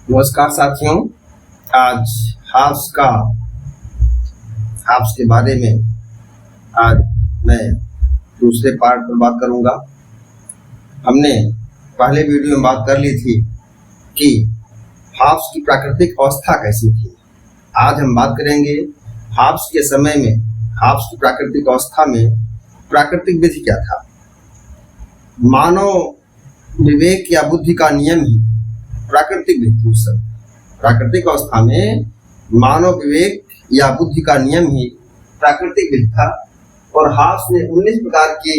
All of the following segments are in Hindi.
नमस्कार साथियों। आज हाफ्स के बारे में आज मैं दूसरे पार्ट पर बात करूंगा। हमने पहले वीडियो में बात कर ली थी कि हाफ्स की प्राकृतिक अवस्था कैसी थी। आज हम बात करेंगे हाफ्स के समय में हाफ्स की प्राकृतिक अवस्था में प्राकृतिक विधि क्या था। मानव विवेक या बुद्धि का नियम ही प्राकृतिक विधि। उस समय प्राकृतिक अवस्था में मानव विवेक या बुद्धि का नियम ही प्राकृतिक विधि था। और हाफ्स ने 19 प्रकार की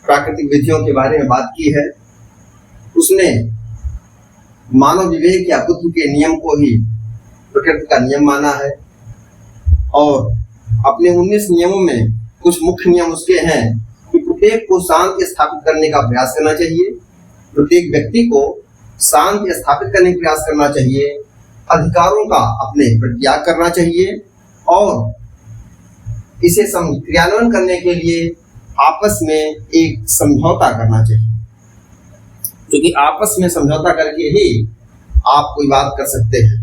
प्राकृतिक विधियों के बारे में बात की है। उसने मानव विवेक या बुद्धि के नियम को ही प्रकृति का नियम माना है। और अपने 19 नियमों में कुछ मुख्य नियम उसके हैं कि प्रत्येक को शांति स्थापित करने का प्रयास करना चाहिए, प्रत्येक व्यक्ति को शांति स्थापित करने का प्रयास करना चाहिए, अधिकारों का अपने परित्याग करना चाहिए और इसे क्रियान्वयन करने के लिए आपस में एक समझौता करना चाहिए, क्योंकि आपस में समझौता करके ही आप कोई बात कर सकते हैं।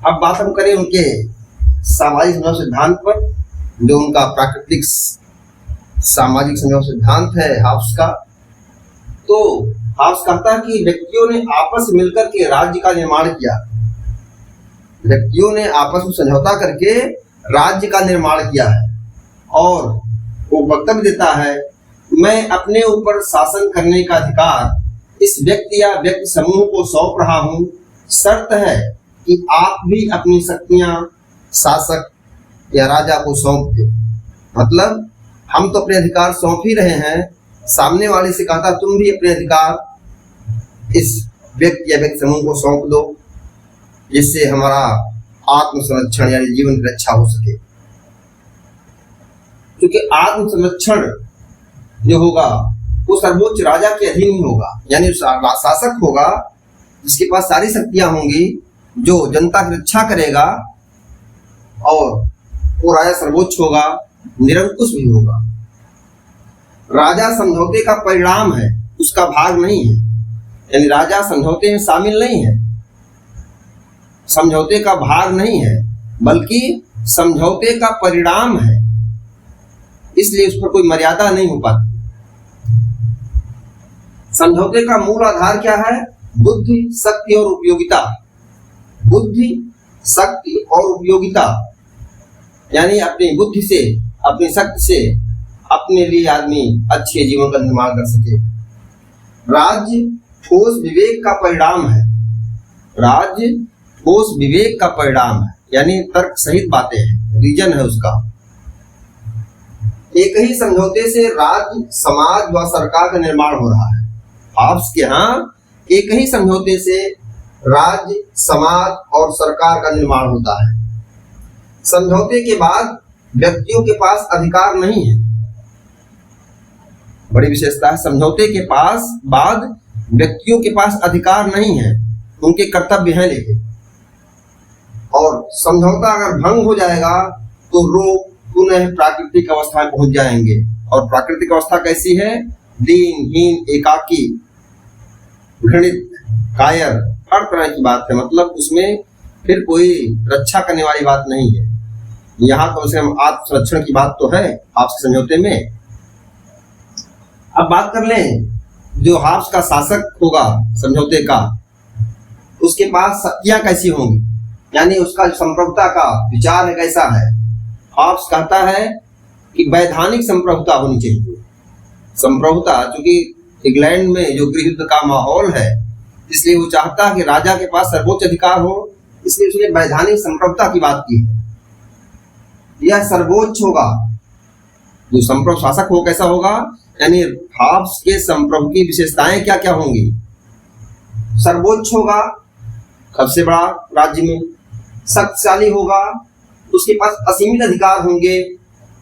अब बात हम करें उनके सामाजिक समझौता सिद्धांत पर, जो उनका प्राकृतिक सामाजिक समझौता सिद्धांत है हाफ्स का। तो हाफ्स कहता है कि व्यक्तियों ने आपस में मिलकर के राज्य का निर्माण किया। व्यक्तियों ने आपस में समझौता करके राज्य का निर्माण किया है। और वो वक्तव्य देता है, मैं अपने ऊपर शासन करने का अधिकार इस व्यक्ति या व्यक्ति समूह को सौंप रहा हूं। शर्त है कि आप भी अपनी शक्तियां शासक या राजा को सौंप दे। मतलब हम तो अपने अधिकार सौंप ही रहे हैं, सामने वाले से कहता तुम भी अपने अधिकार इस व्यक्ति या व्यक्ति समूह को सौंप दो, जिससे हमारा आत्म संरक्षण यानी जीवन की रक्षा हो सके। क्योंकि आत्म संरक्षण जो होगा वो सर्वोच्च राजा के अधीन ही होगा, यानी शासक होगा जिसके पास सारी शक्तियां होंगी, जो जनता की रक्षा करेगा। और वो राजा सर्वोच्च होगा, निरंकुश भी होगा। राजा समझौते का परिणाम है, उसका भाग नहीं है। यानी राजा समझौते में शामिल नहीं है, समझौते का भाग नहीं है, बल्कि समझौते का परिणाम है। इसलिए उस पर कोई मर्यादा नहीं हो पाती। समझौते का मूल आधार क्या है? बुद्धि, शक्ति और उपयोगिता। बुद्धि, शक्ति और उपयोगिता, यानी अपनी बुद्धि से, अपनी शक्ति से अपने लिए आदमी अच्छे जीवन का निर्माण कर सके। राज्य ठोस विवेक का परिणाम है। राज्य ठोस विवेक का परिणाम है, यानी तर्क सहित बातें हैं, रीजन है उसका। एक ही समझौते से राज्य, समाज व सरकार का निर्माण हो रहा है। हाफ्स के यहाँ एक ही समझौते से राज्य, समाज और सरकार का निर्माण होता है। समझौते के बाद व्यक्तियों के पास अधिकार नहीं है। बड़ी विशेषता है, समझौते के बाद व्यक्तियों के पास अधिकार नहीं है, उनके कर्तव्य हैं लेकिन। और समझौता अगर भंग हो जाएगा तो लोग पुनः प्राकृतिक अवस्था में पहुंच जाएंगे। और प्राकृतिक अवस्था कैसी है? दीनहीन, एकाकी, घृणित, कायर, हर तरह की बात है। मतलब उसमें फिर कोई रक्षा करने वाली बात नहीं है। यहाँ कम से कम आत्म संरक्षण की बात तो है हाफ्स के समझौते में। अब बात कर लें जो हाफ्स का शासक होगा समझौते का, उसके पास शक्तियां कैसी होंगी, यानी उसका संप्रभुता का विचार है कैसा है। हाफ्स कहता है कि वैधानिक संप्रभुता होनी चाहिए। संप्रभुता, चूंकि इंग्लैंड में जो गृह युद्ध का माहौल है, इसलिए वो चाहता है कि राजा के पास सर्वोच्च अधिकार हो, इसलिए उसने वैधानिक संप्रभुता की बात की है। यह सर्वोच्च होगा। जो संप्रभु शासक हो कैसा होगा, यानी हाफ्स के संप्रभु की विशेषताएं क्या क्या होंगी? सर्वोच्च होगा, सबसे बड़ा राज्य में, शक्तिशाली होगा, उसके पास असीमित अधिकार होंगे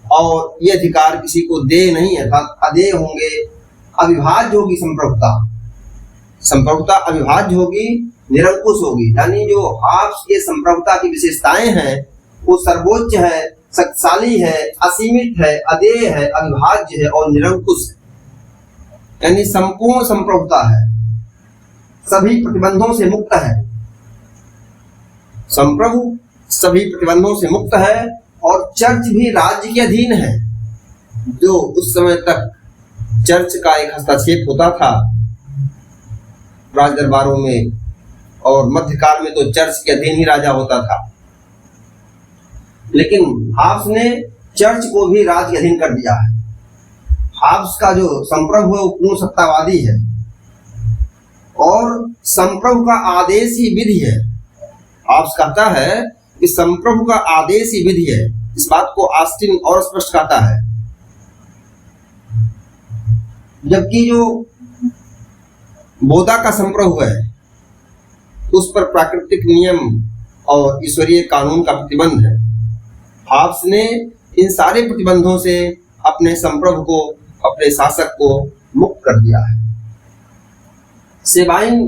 और ये अधिकार किसी को दे नहीं, अर्थात अदेय होंगे। अविभाज्य होगी संप्रभुता, संप्रभुता अविभाज्य होगी, निरंकुश होगी। यानी जो हाफ्स के संप्रभुता की विशेषताएं हैं वो सर्वोच्च है, शक्तिशाली है, असीमित है, अदेय है, अविभाज्य है और निरंकुश है। यानी संपूर्ण संप्रभुता है, सभी प्रतिबंधों से मुक्त है। संप्रभु सभी प्रतिबंधों से मुक्त है और चर्च भी राज्य के अधीन है। जो उस समय तक चर्च का एक हस्तक्षेप होता था राज दरबारों में, और मध्यकाल में तो चर्च के अधीन ही राजा होता था, लेकिन हाब्स ने चर्च को भी राज्य के अधीन कर दिया है। हाब्स का जो संप्रभु है वो पूर्ण सत्तावादी है और संप्रभु का आदेश ही विधि है। हाब्स कहता है कि संप्रभु का आदेश ही विधि है। इस बात को ऑस्टिन और स्पष्ट कहता है। जबकि जो बोधा का संप्रभु है उस पर प्राकृतिक नियम और ईश्वरीय कानून का प्रतिबंध है। हाब्स ने इन सारे प्रतिबंधों से अपने संप्रभु को, अपने शासक को मुक्त कर दिया है। सेबाइन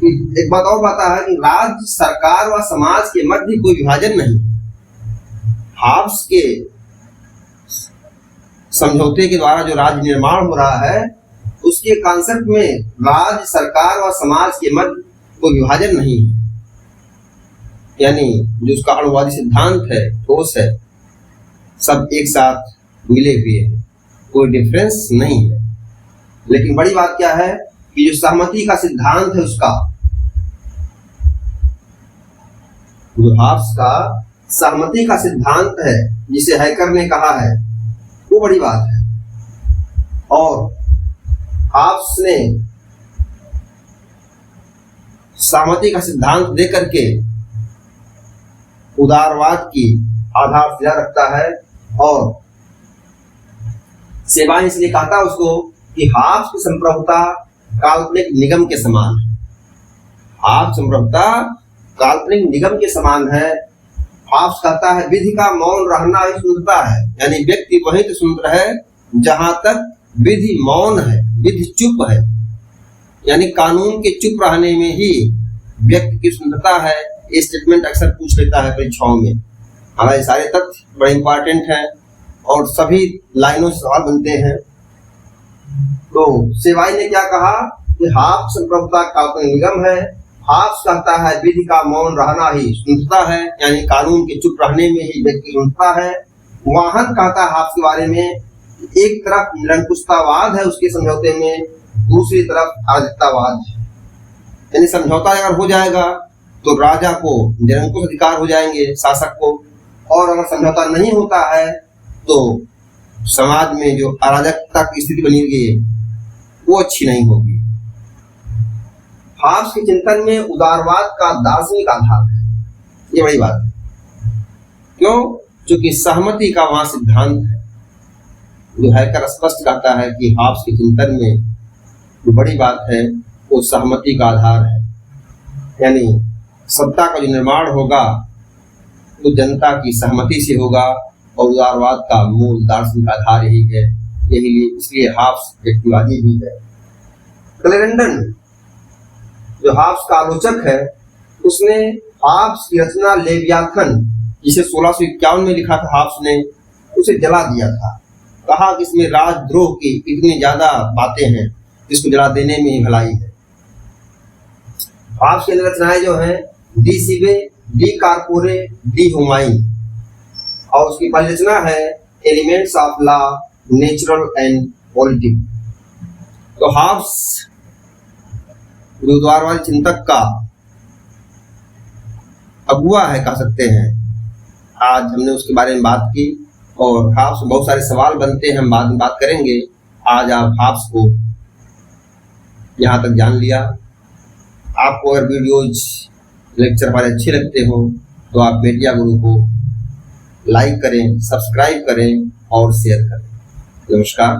एक बात और बताता है कि राज्य, सरकार व समाज के मध्य कोई विभाजन नहीं। हाब्स के समझौते के द्वारा जो राज्य निर्माण हो रहा है उसके कॉन्सेप्ट में राज्य, सरकार व समाज के मध्य कोई विभाजन नहीं है, यानी जो उसका अणुवादी सिद्धांत है, ठोस है, सब एक साथ मिले हुए हैं, कोई डिफरेंस नहीं है। लेकिन बड़ी बात क्या है कि जो सहमति का सिद्धांत है उसका, जो हाब्स का सहमति का सिद्धांत है जिसे हैकर ने कहा है, वो बड़ी बात है। और हाब्स ने सहमति का सिद्धांत देकर के उदारवाद की आधारशिला रखता है। और सेबाइन इसलिए कहता है उसको कि हाब्स की संप्रभुता काल्पनिक निगम के समान है। हाब्स संप्रभुता काल्पनिक निगम के समान है। हाब्स कहता है विधि का मौन रहना ही स्वतंत्रता है, यानी व्यक्ति वहीं तो स्वतंत्र है जहां तक विधि मौन है, विधि चुप है, यानी कानून के चुप रहने में ही व्यक्ति की स्वतंत्रता है। ये स्टेटमेंट अक्सर पूछ लेता है परीक्षाओं में। हमारे सारे तथ्य बड़े इंपॉर्टेंट हैं और सभी लाइनों से सवाल बनते हैं। तो सेबाइन ने क्या कहा कि हाब्स संप्रभुता काल्पनिक निगम है। हाब्स कहता है विधि का मौन रहना ही स्वतंत्रता है, यानी कानून के चुप रहने में ही व्यक्ति की स्वतंत्रता है। वाहन कहता है हाब्स के बारे में एक तरफ निरंकुशतावाद है उसके समझौते में, दूसरी तरफ अराजकतावाद है। यानी समझौता अगर हो जाएगा तो राजा को निरंकुश अधिकार हो जाएंगे, शासक को, और अगर समझौता नहीं होता है तो समाज में जो अराजकता की स्थिति बनी हुई है वो अच्छी नहीं होगी। हाब्स के चिंतन में उदारवाद का दार्शनिक आधार है, ये बड़ी बात है। क्यों? क्योंकि सहमति का वहां सिद्धांत है। जो हैकर स्पष्ट कहता है कि हाब्स के चिंतन में जो बड़ी बात है वो सहमति का आधार है, यानी सत्ता का जो निर्माण होगा वो जनता की सहमति से होगा और उदारवाद का मूल दार्शनिक आधार यही है। इसलिए हाब्स व्यक्तिवादी भी है। क्लेरेंडन जो हाब्स का आलोचक है उसने हाब्स की रचना लेवियाथन, जिसे 1651 में लिखा था हाब्स ने, उसे जला दिया था। कहा कि इसमें राजद्रोह की इतनी ज्यादा बातें हैं जिसको जला देने में ही भलाई है। हाब्स की रचनाएं जो हैं डी सिबे, डी कारपोरे, डी हुमायूं, और उसकी पहली रचना है elements of law, natural and politic. तो हाब्स उदारवादी चिंतक का अगुआ है कह सकते हैं। आज हमने उसके बारे में बात की और हाब्स बहुत सारे सवाल बनते हैं, हम बाद में बात करेंगे। आज आप हाब्स को यहाँ तक जान लिया। आपको अगर वीडियोज लेक्चर हमारे अच्छे लगते हो तो आप मीडिया गुरु को लाइक करें, सब्सक्राइब करें और शेयर करें। नमस्कार।